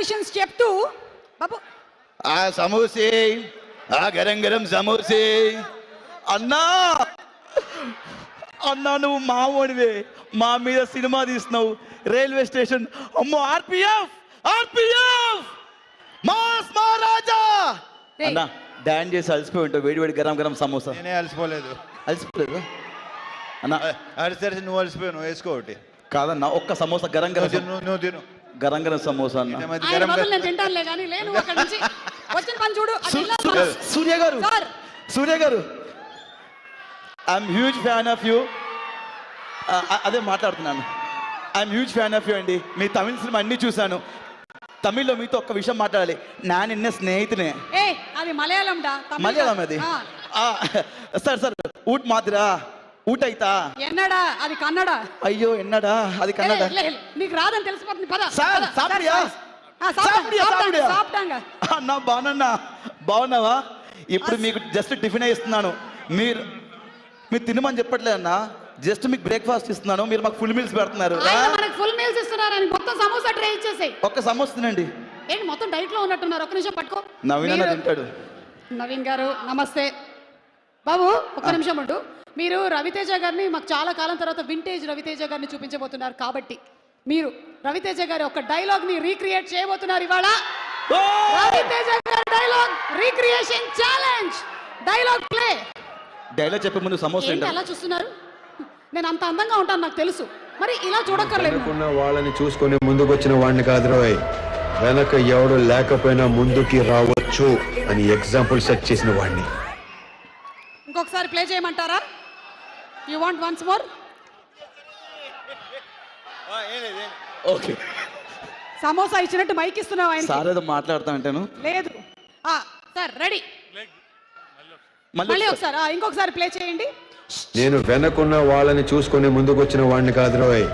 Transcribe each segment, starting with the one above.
Congratulations చెప్తూ బాబు ఆ సమోసే, ఆ గరం గరం సమోసే. అన్నా అన్నా నువ్వు మావోడివే, మా మీద సినిమా తీస్తున్నావు. రైల్వే స్టేషన్ అమ్మో, ఆర్పిఎఫ్ ఆర్పిఎఫ్ మాస్ మహారాజా. అన్నా డాన్స్ చేసి అలసిపోయి ఉంటావు, వేడి వేడి గరం గరం సమోసా. నేనే అలసిపోలేదు. అలసిపోలేదు అన్నా? అలసి నువ్వు అలసిపోయావు, నువ్వు వేసుకో ఒకటి. కాదన్నా, ఒక్క సమోసా గరం గరం నువ్వు తిను. గరం గరం సమోసా అన్న. ఆయన బదులు నేను తింటానులే కానీ లేను అక్కడి నుంచి వచ్చిన పని చూడు. సూర్య గారు, సూర్య గారు, I'm huge fan of you. అదే మాట్లాడుతున్నాను. I'm huge fan of you అండి. మీ తమిళ సినిమా అన్ని చూశాను. తమిళ్లో మీతో ఒక్క విషయం మాట్లాడాలి. నా నిన్న స్నేహితునే. అది మలయాళం డా. మలయాళం అది. సార్ సార్ ఊట్ మాదిరా ఊట అయితా ఎన్నడా అది కన్నడ. అయ్యో ఎన్నడా అది కన్నడ. నీకు రాదని తెలిసిపోతుంది పద. సార్ సాపిడియా అన్నా, బాగున్నా బాగున్నావా? ఇప్పుడు మీకు జస్ట్ టిఫిన్ ఇస్తున్నాను, మీరు తినమని చెప్పట్లేదు అన్నా. జస్ట్ మీకు బ్రేక్ఫాస్ట్ ఇస్తున్నాను, మీరు మాకు ఫుల్ మీల్స్ పెడుతున్నారు. ఫుల్ మీల్స్ ఇస్తున్నారని మొత్తం సమోసా ట్రై ఇచ్చేసాయి. ఒక్క సమోసా తినండి. ఏంటి మొత్తం డైట్ లో ఉన్నట్టున్నారు? ఒక్క నిమిషం పట్టుకో. నవీన్ అన్న తింటాడు. నవీన్ గారు నమస్తే. బాబు ఒక్క నిమిషం ఉండు. మీరు రవితేజ గారిని మాకు చాలా కాలం తర్వాత వింటేజ్ రవితేజ గారిని చూపించబోతున్నారు కాబట్టి మీరు రవితేజ గారి ఒక డైలాగ్ ని రీక్రియేట్ చేయబోతున్నారు ఇవాళ. రవితేజ గారి dialogue recreation challenge. Dialogue play. Dialogue చెప్పే ముందు సమోసా ఏంటి అలా చూస్తున్నారు? నేను అంత అందంగా ఉంటాను నాకు తెలుసు, మరి ఇలా చూడక్కర్లేదు. వాళ్ళని చూసుకొని ముందుకు వచ్చిన వాడిని కాదు రోయ్, వెనక ఎవడు లేకపోయినా ముందుకి రావచ్చు అని ఎగ్జాంపుల్ సెట్ చేసిన వాడిని. ఇంకొకసారి ప్లే చేయమంటారా? You want once more? Okay. Samosa ఇచ్చినట్టు మైక్ ఇస్తున్నావు ఆయన. సార్ ఏదో మాట్లాడుతా అంటాను. లేదు సార్ రెడీ. మళ్ళీ ఒకసారి ఇంకొకసారి ప్లే చేయండి. నేను వెనకున్న వాళ్ళని చూసుకొని ముందుకు వచ్చిన వాడిని కాదు రోయ్,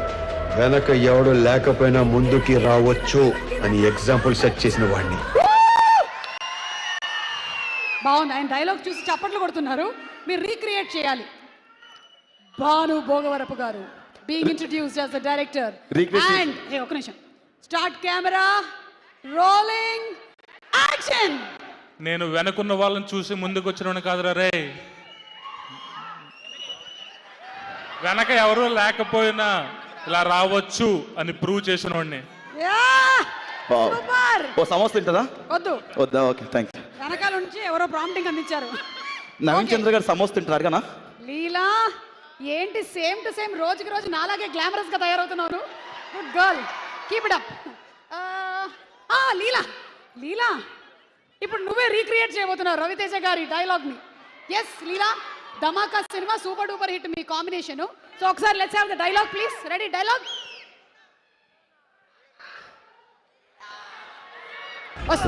వెనక ఎవడు లేకపోయినా ముందుకి రావచ్చు అని ఎగ్జాంపుల్ సెట్ చేసిన వాడిని. బాగుంది. ఆయన డైలాగ్ చూసి చప్పట్లు కొడుతున్నారు. మీరు రీక్రియేట్ చేయాలి. భాను భోగవరపు గారు being introduced as the director and ఒక నిమిషం స్టార్ట్ కెమెరా రోలింగ్ యాక్షన్. నేను వెనకున్న వాళ్ళని చూసి ముందుకు వచ్చిన కాదురా రే, వెనక ఎవరు లేకపోయినా ఇలా రావచ్చు అని ప్రూవ్ చేసిన వాడిని. ఓ సమోసా తింటదా? వద్దు వద్దా? Okay thanks. వెనకాల నుంచి ఎవరో ప్రాంప్టింగ్ అందించారు. నవీన్ చంద్ర గారు సమోసా తింటారు కదా? లీలా ఏంటి సేమ్ టు సేమ్ రోజుకి రోజు నాలాగే గ్లామరస్ గా తయారవుతున్నాను. Good girl, keep it up. లీలా లీలా ఇప్పుడు నువ్వే రీక్రియేట్ చేయబోతున్నావు రవితేజ గారి డైలాగ్ ని. ఎస్ లీలా, ధమాకా సినిమా సూపర్ డూపర్ హిట్ మీ కాంబినేషన్. సో ఒకసారి let's have the dialogue please. Ready? Dialogue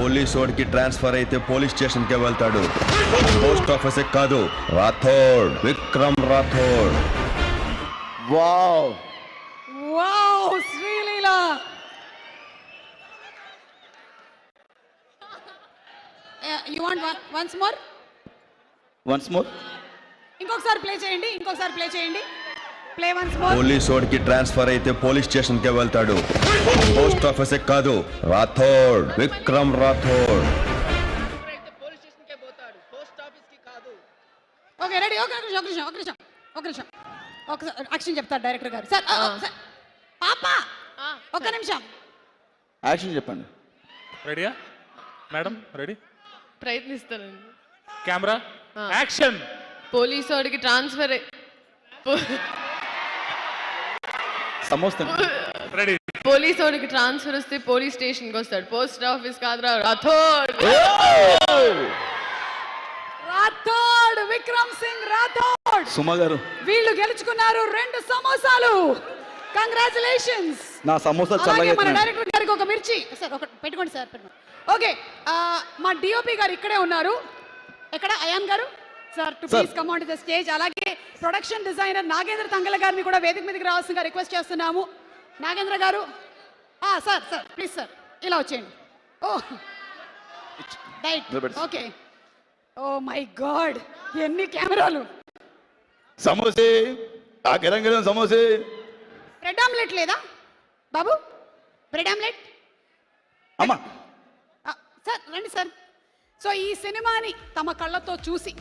police వాడికి ట్రాన్స్ఫర్ అయితే పోలీస్ స్టేషన్ కే వెళ్తాడు, పోస్ట్ ఆఫీస్ కాదు. Rathod, Vikram Rathod. Wow wow Sreeleela. You want once more? Once more. ఇంకొకసారి ప్లే చేయండి. ఇంకొకసారి ప్లే చేయండి. Play once more. పోలీస్ వాడికి ట్రాన్స్ఫర్ అయితే పోలీస్ స్టేషన్ కే వెళ్తాడు, పోస్ట్ ఆఫీస్ కాదు. రాథోడ్, విక్రమ్ రాథోడ్. Okay ready. ఒక నిమిషం యాక్షన్ చెప్తారు డైరెక్టర్ గారు. సార్ పాప ఒక నిమిషం యాక్షన్ చెప్పండి. రెడీయా మేడం? రెడీ? ప్రయత్నిస్తానండి. Camera action. పోలీసు వాడికి ట్రాన్స్ఫర్ సమోసా రెడీ. పోలీసు వాడికి ట్రాన్స్ఫర్ వస్తే పోలీస్ స్టేషన్కి వస్తాడు, పోస్ట్ ఆఫీస్ కాదురా. రాథోడ్. రాథోడ్, విక్రమ్ సింగ్ రాథోడ్. సుమ గారు వీళ్ళు గెలుచుకున్నారు 2 సమోసాలు. కంగ్రాచులేషన్స్. నా సమోసా చల్లగా. మన డైరెక్టర్ గారికి ఒక మిర్చి సార్ ఒకటి పెట్టుకోండి సార్. ఓకే మా డిఓపి గారు ఇక్కడే ఉన్నారు. ఎక్కడ అయాన్ గారు? Sir to please come on to the stage. అలాగే ప్రొడక్షన్ డిజైనర్ నాగేంద్ర తంగల గారిని కూడా వేదిక మీదకి రావాల్సిందిగా రిక్వెస్ట్ చేస్తున్నాము. నాగేంద్ర గారు సార్ ప్లీజ్ సార్ ఇలా వచ్చేయండి. Right okay. Oh my God ఎన్ని కెమెరాలు. సమోసే, ఆ గరం గరం సమోసే. బ్రెడ్ ఆమ్లెట్ లేదా బాబు? బ్రెడ్ ఆమ్లెట్ అమ్మా రండి సార్. సో ఈ సినిమాని తమ కళ్ళతో చూసి